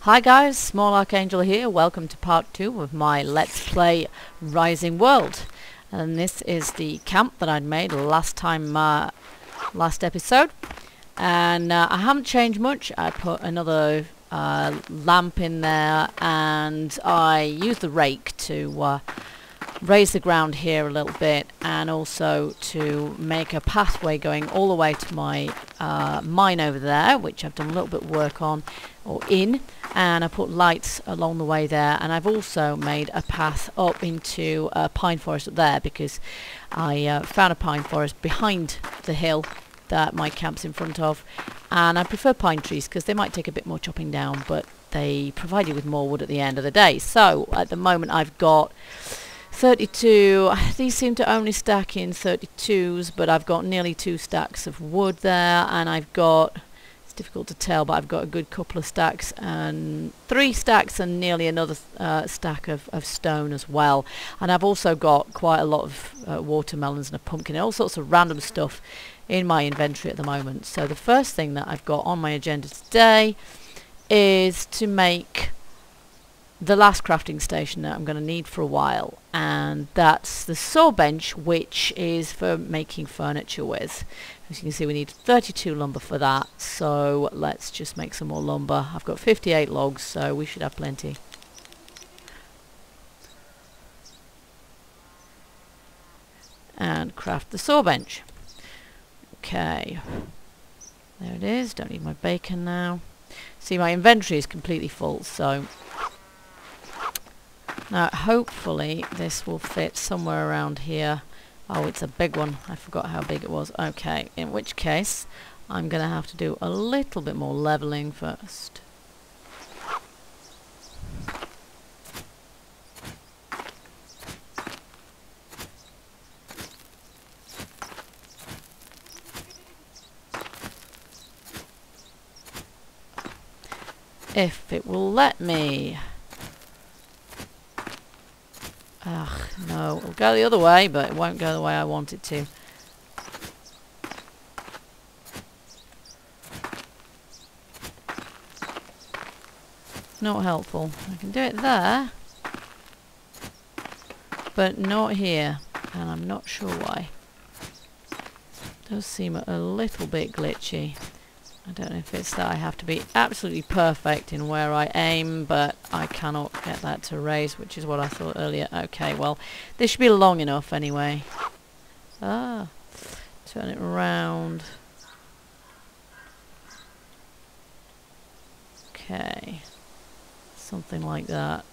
Hi guys, Small Archangel here. Welcome to part 2 of my Let's Play Rising World. And this is the camp that I'd made last episode. And I haven't changed much. I put another lamp in there, and I used the rake to raise the ground here a little bit, and also to make a pathway going all the way to my mine over there, which I've done a little bit of work on, or in, and I put lights along the way there. And I've also made a path up into a pine forest up there, because I found a pine forest behind the hill that my camp's in front of, and I prefer pine trees because they might take a bit more chopping down, but they provide you with more wood at the end of the day. So at the moment I've got 32. These seem to only stack in 32s, but I've got nearly 2 stacks of wood there, and I've got, it's difficult to tell, but I've got a good couple of stacks, and 3 stacks and nearly another stack of stone as well. And I've also got quite a lot of watermelons and a pumpkin and all sorts of random stuff in my inventory at the moment. So the first thing that I've got on my agenda today is to make the last crafting station that I'm going to need for a while, and that's the saw bench, which is for making furniture with. As you can see, we need 32 lumber for that, so let's just make some more lumber. I've got 58 logs, so we should have plenty. And craft the saw bench. Okay, there it is. Don't need my bacon now. See, my inventory is completely full, so now hopefully this will fit somewhere around here. Oh, it's a big one. I forgot how big it was. Okay, in which case I'm going to have to do a little bit more leveling first. If it will let me. Ugh, no, it'll go the other way, but it won't go the way I want it to. Not helpful. I can do it there, but not here, and I'm not sure why. It does seem a little bit glitchy. I don't know if it's that I have to be absolutely perfect in where I aim, but I cannot get that to raise, which is what I thought earlier. Okay, well, this should be long enough anyway. Ah, turn it around. Okay, something like that.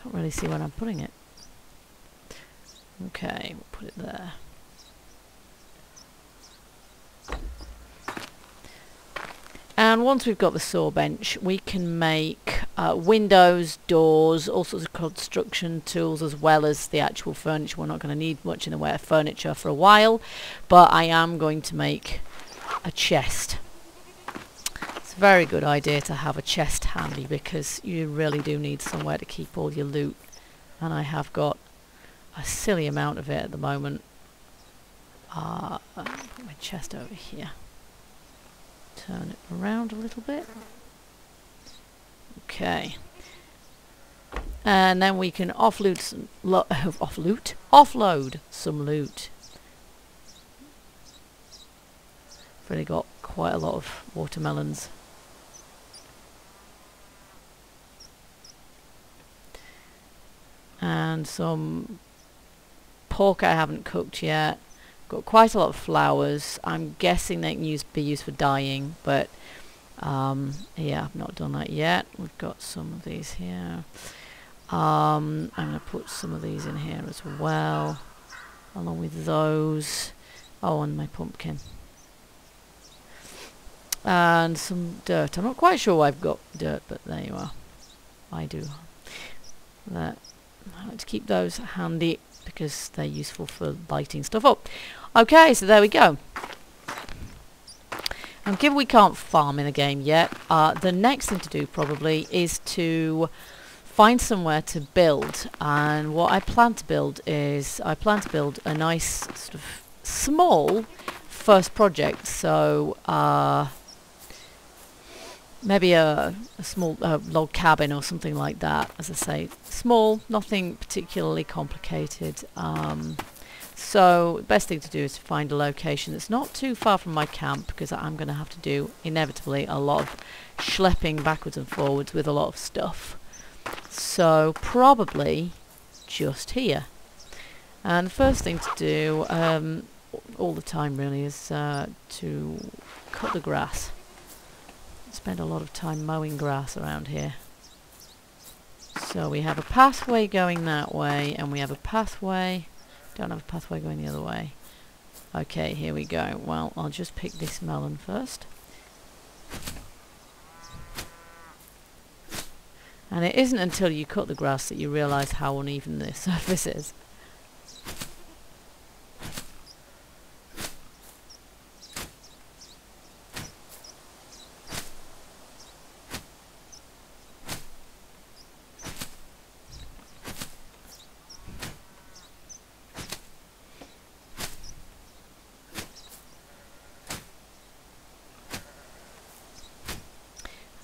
Can't really see where I'm putting it. Okay, we'll put it there. And once we've got the saw bench, we can make windows, doors, all sorts of construction tools, as well as the actual furniture. We're not going to need much in the way of furniture for a while, but I am going to make a chest. It's a very good idea to have a chest handy, because you really do need somewhere to keep all your loot. And I have got a silly amount of it at the moment. I'll put my chest over here. Turn it around a little bit. Okay. And then we can offload some offload some loot. I've really got quite a lot of watermelons. And some pork I haven't cooked yet. Got quite a lot of flowers. I'm guessing they can be used for dyeing, but yeah, I've not done that yet. We've got some of these here. I'm going to put some of these in here as well, along with those. Oh, and my pumpkin. And some dirt. I'm not quite sure why I've got dirt, but there you are. I do. That. I like to keep those handy, because they're useful for lighting stuff up. Okay, so there we go. And given we can't farm in the game yet, the next thing to do probably is to find somewhere to build. And what I plan to build is, I plan to build a nice sort of small first project. So maybe a small log cabin or something like that. As I say, small, nothing particularly complicated. So the best thing to do is to find a location that's not too far from my camp, because I'm going to have to do inevitably a lot of schlepping backwards and forwards with a lot of stuff. So probably just here. And the first thing to do all the time really is to cut the grass. I spend a lot of time mowing grass around here. So we have a pathway going that way, and we have a pathway. Don't have a pathway going the other way. Okay, here we go. Well, I'll just pick this melon first. And it isn't until you cut the grass that you realise how uneven the surface is.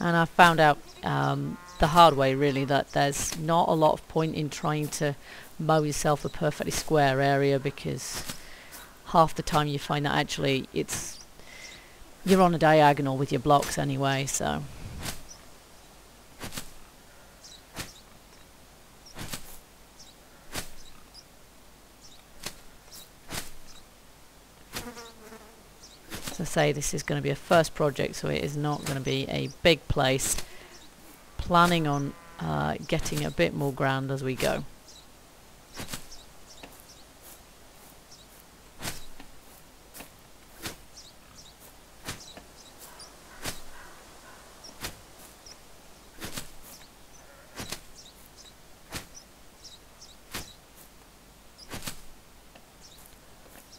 And I found out the hard way really that there's not a lot of point in trying to mow yourself a perfectly square area, because half the time you find that actually you're on a diagonal with your blocks anyway, so. As I say, this is going to be a first project, so it is not going to be a big place. Planning on getting a bit more ground as we go.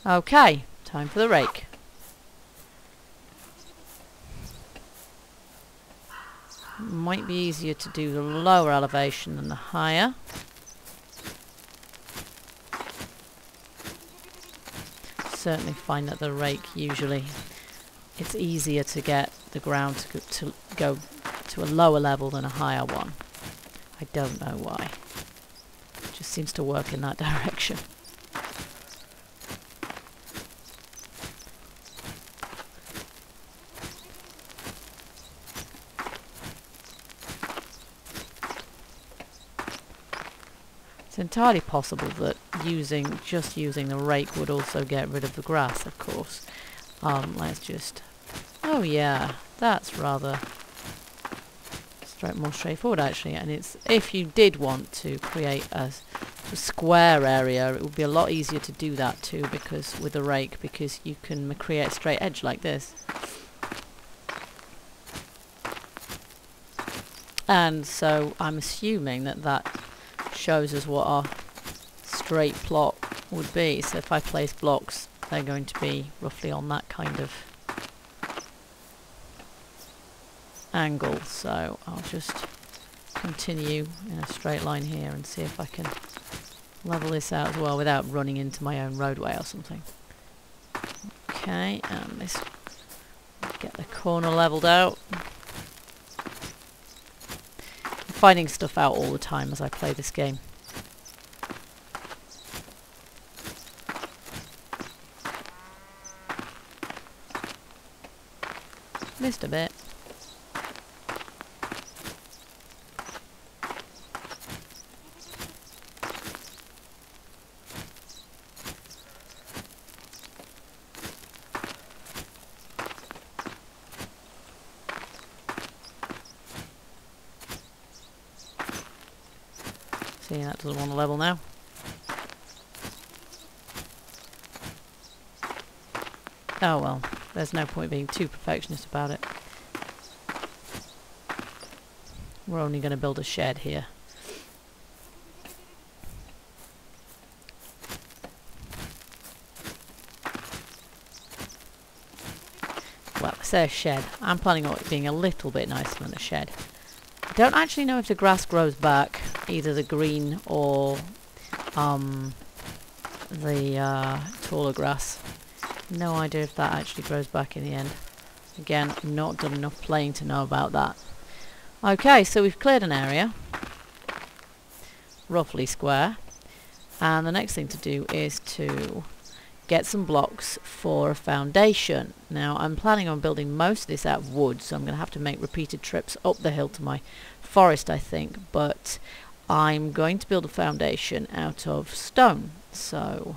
Okay, time for the rake. Might be easier to do the lower elevation than the higher. Certainly find that the rake usually it's easier to get the ground to go to a lower level than a higher one. I don't know why. It just seems to work in that direction. It's entirely possible that just using the rake would also get rid of the grass, of course. Let's just... Oh yeah, that's rather more straightforward actually. And it's if you did want to create a square area, it would be a lot easier to do that too, because with the rake, because you can create a straight edge like this. And so I'm assuming that shows us what our straight plot would be. So if I place blocks, they're going to be roughly on that kind of angle. So I'll just continue in a straight line here and see if I can level this out as well without running into my own roadway or something. Okay, and this, get the corner leveled out. Finding stuff out all the time as I play this game. Missed a bit. See, that doesn't want to level now. Oh well, there's no point being too perfectionist about it. We're only going to build a shed here. Well, I say a shed. I'm planning on it being a little bit nicer than a shed. I don't actually know if the grass grows back, either the green or the taller grass. No idea if that actually grows back in the end. Again, not done enough playing to know about that. Okay, so we've cleared an area, roughly square, and the next thing to do is to get some blocks for a foundation. Now I'm planning on building most of this out of wood, so I'm going to have to make repeated trips up the hill to my forest, I think, but I'm going to build a foundation out of stone. So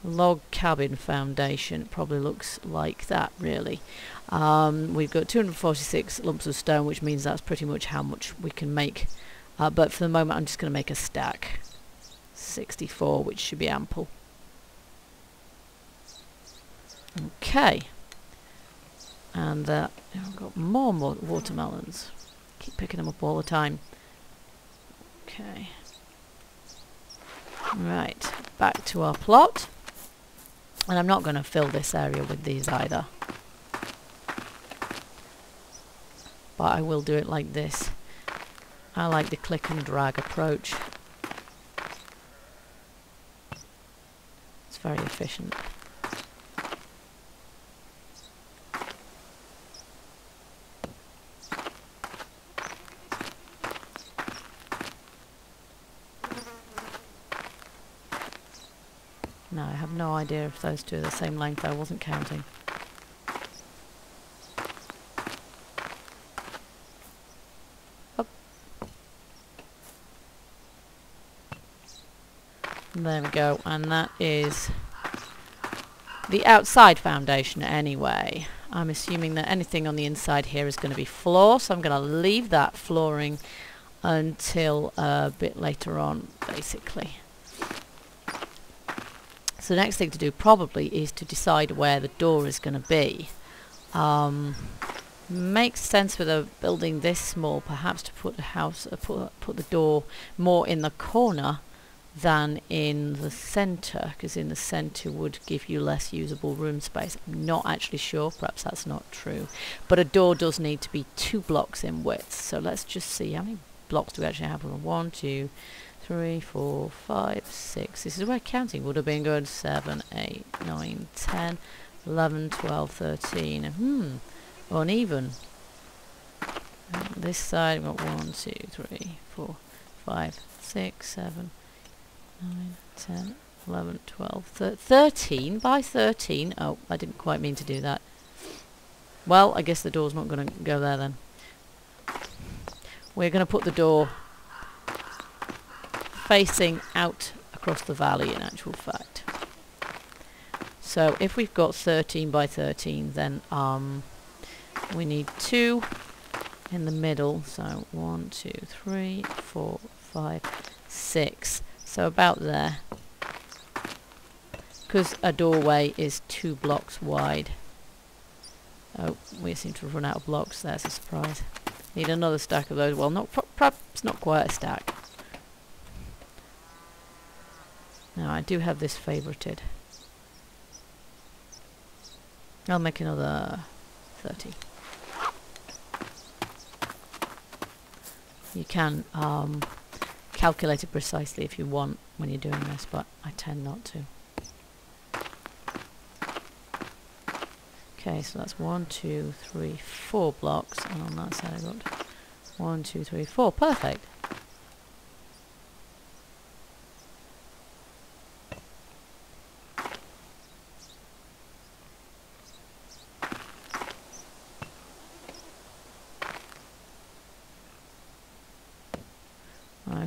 log cabin foundation probably looks like that, really. We've got 246 lumps of stone, which means that's pretty much how much we can make, but for the moment I'm just going to make a stack. 64, which should be ample. Okay, and I've got more watermelons. Keep picking them up all the time. Okay, right, back to our plot. And I'm not going to fill this area with these either, but I will do it like this. I like the click and drag approach. It's very efficient. No, I have no idea if those two are the same length. I wasn't counting. Up. There we go, and that is the outside foundation anyway. I'm assuming that anything on the inside here is going to be floor, so I'm going to leave that flooring until a bit later on, basically. So the next thing to do probably is to decide where the door is going to be. Makes sense with a building this small, perhaps to put the house, put the door more in the corner than in the centre, because in the centre would give you less usable room space. I'm not actually sure, perhaps that's not true. But a door does need to be 2 blocks in width. So let's just see how many blocks do we actually have. 1, 2, 3, 4, 5, 6. This is where counting would have been good. 7, 8, 9, 10, 11, 12, 13. Uneven. And this side we've got 1, 2, 3, 4, 5, 6, 7, 9, 10, 11, 12, 13 by 13. Oh, I didn't quite mean to do that. Well, I guess the door's not going to go there then. We're going to put the door facing out across the valley, in actual fact. So if we've got 13 by 13, then we need 2 in the middle. So 1, 2, 3, 4, 5, 6. So about there. Because a doorway is 2 blocks wide. Oh, we seem to have run out of blocks. There's a surprise. Need another stack of those. Well, perhaps not quite a stack. Now I do have this favorited. I'll make another 30. You can calculate it precisely if you want when you're doing this, but I tend not to. Okay, so that's 1, 2, 3, 4 blocks, and on that side I've got 1, 2, 3, 4. Perfect.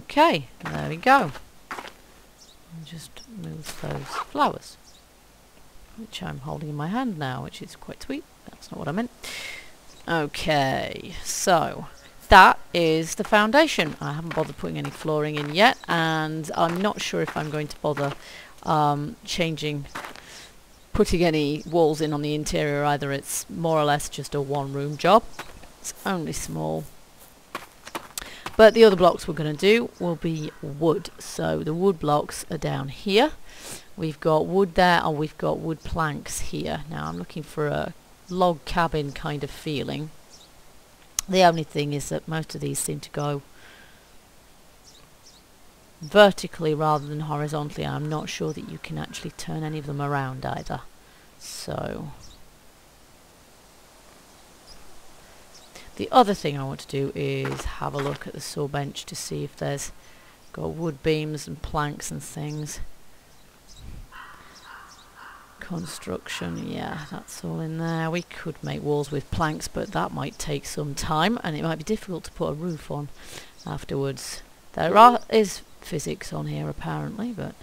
Okay, there we go. I'll just move those flowers, which I'm holding in my hand now, which is quite sweet. That's not what I meant. Okay, so that is the foundation. I haven't bothered putting any flooring in yet, and I'm not sure if I'm going to bother putting any walls in on the interior either. It's more or less just a 1-room job. It's only small. But the other blocks we're going to do will be wood. So the wood blocks are down here. We've got wood there, and we've got wood planks here. Now I'm looking for a log cabin kind of feeling. The only thing is that most of these seem to go vertically rather than horizontally. I'm not sure that you can actually turn any of them around either. So The other thing I want to do is have a look at the saw bench to see if there's got wood beams and planks and things. Construction, yeah, that's all in there. We could make walls with planks, but that might take some time, and it might be difficult to put a roof on afterwards. There is physics on here apparently, but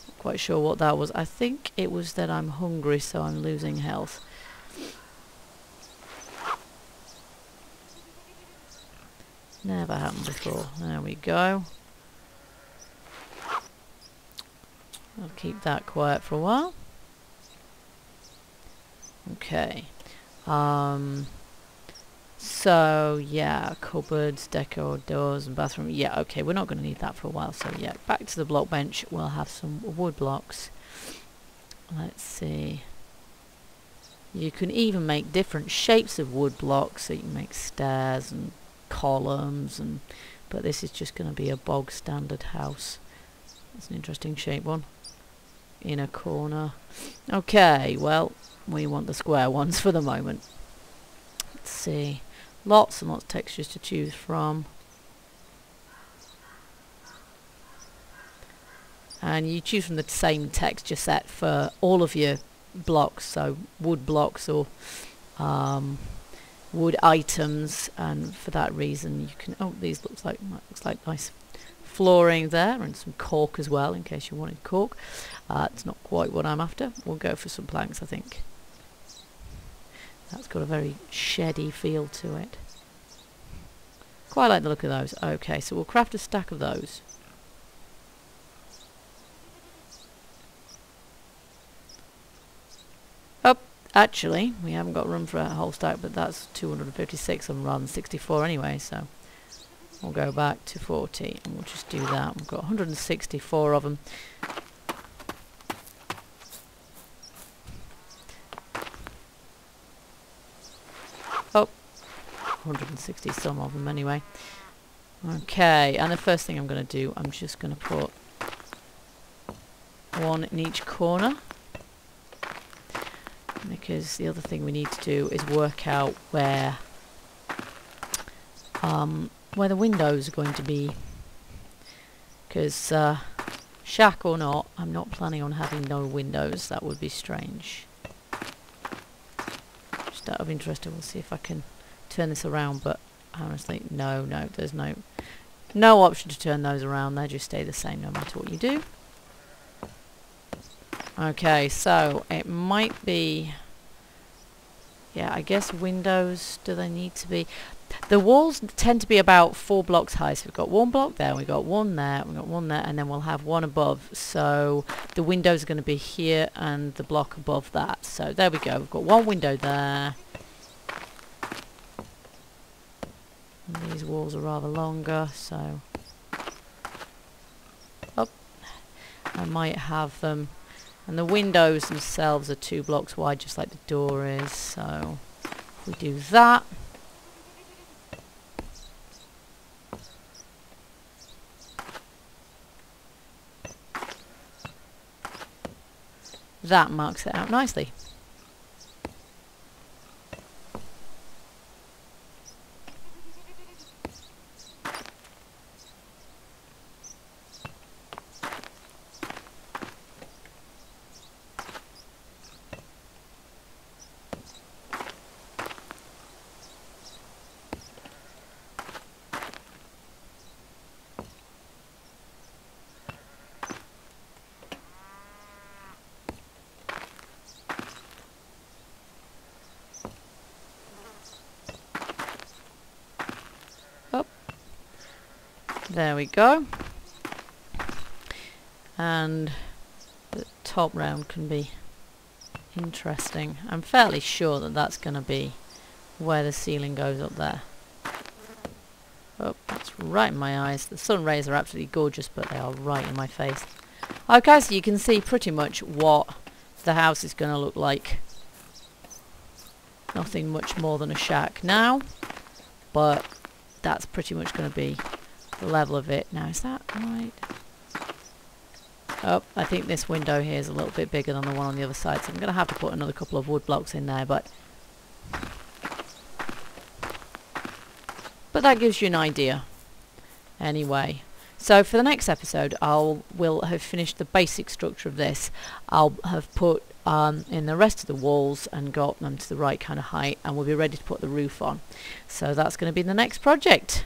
not quite sure what that was. I think it was that I'm hungry, so I'm losing health. Never happened before. There we go. I'll keep that quiet for a while. Okay. So yeah, cupboards, decor, doors and bathroom. Yeah, okay, we're not going to need that for a while. So yeah, back to the block bench. We'll have some wood blocks. Let's see. You can even make different shapes of wood blocks. So you can make stairs and columns, but this is just going to be a bog standard house. It's an interesting shape one. In a corner. Okay, well, we want the square ones for the moment. Let's see. Lots and lots of textures to choose from. And you choose from the same texture set for all of your blocks, so wood blocks or wood items, and for that reason you can, oh, these looks like nice flooring there, and some cork as well in case you wanted cork. It's not quite what I'm after. We'll go for some planks, I think. That's got a very sheddy feel to it. Quite like the look of those. Okay, so we'll craft a stack of those. Oh, actually, we haven't got room for a whole stack, but that's 256 and rather than 64 anyway, so we'll go back to 40 and we'll just do that. We've got 164 of them. Oh, 160 some of them anyway. Okay, and the first thing I'm going to do, I'm just going to put one in each corner, because the other thing we need to do is work out where the windows are going to be, because shack or not, I'm not planning on having no windows. That would be strange. Just out of interest, we'll see if I can turn this around, but honestly, no, there's no option to turn those around. They just stay the same no matter what you do. Okay, so it might be, yeah, I guess windows, do they need to be? The walls tend to be about 4 blocks high, so we've got one block there, we've got one there, we've got one there, and then we'll have one above. So the windows are going to be here and the block above that. So there we go, we've got one window there. And these walls are rather longer, so oh, I might have them. And the windows themselves are 2 blocks wide, just like the door is. So if we do that, that marks it out nicely. There we go. And the top round can be interesting. I'm fairly sure that that's going to be where the ceiling goes up there. Oh, that's right in my eyes. The sun rays are absolutely gorgeous, but they are right in my face. Okay, so you can see pretty much what the house is going to look like. Nothing much more than a shack now, but that's pretty much going to be the level of it. Now, is that right? Oh, I think this window here is a little bit bigger than the one on the other side, so I'm going to have to put another couple of wood blocks in there, but But that gives you an idea. Anyway, so for the next episode, will have finished the basic structure of this. I'll have put in the rest of the walls and got them to the right kind of height, and we'll be ready to put the roof on. So that's going to be the next project.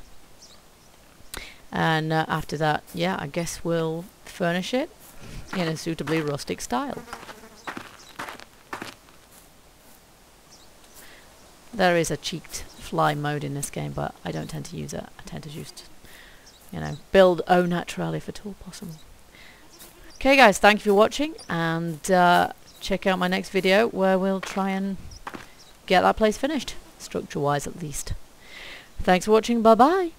And after that, yeah, I guess we'll furnish it in a suitably rustic style. There is a cheeked fly mode in this game, but I don't tend to use it. I tend to just, you know, build au naturel if at all possible. Okay guys, thank you for watching, and check out my next video where we'll try and get that place finished, structure-wise at least. Thanks for watching, bye bye!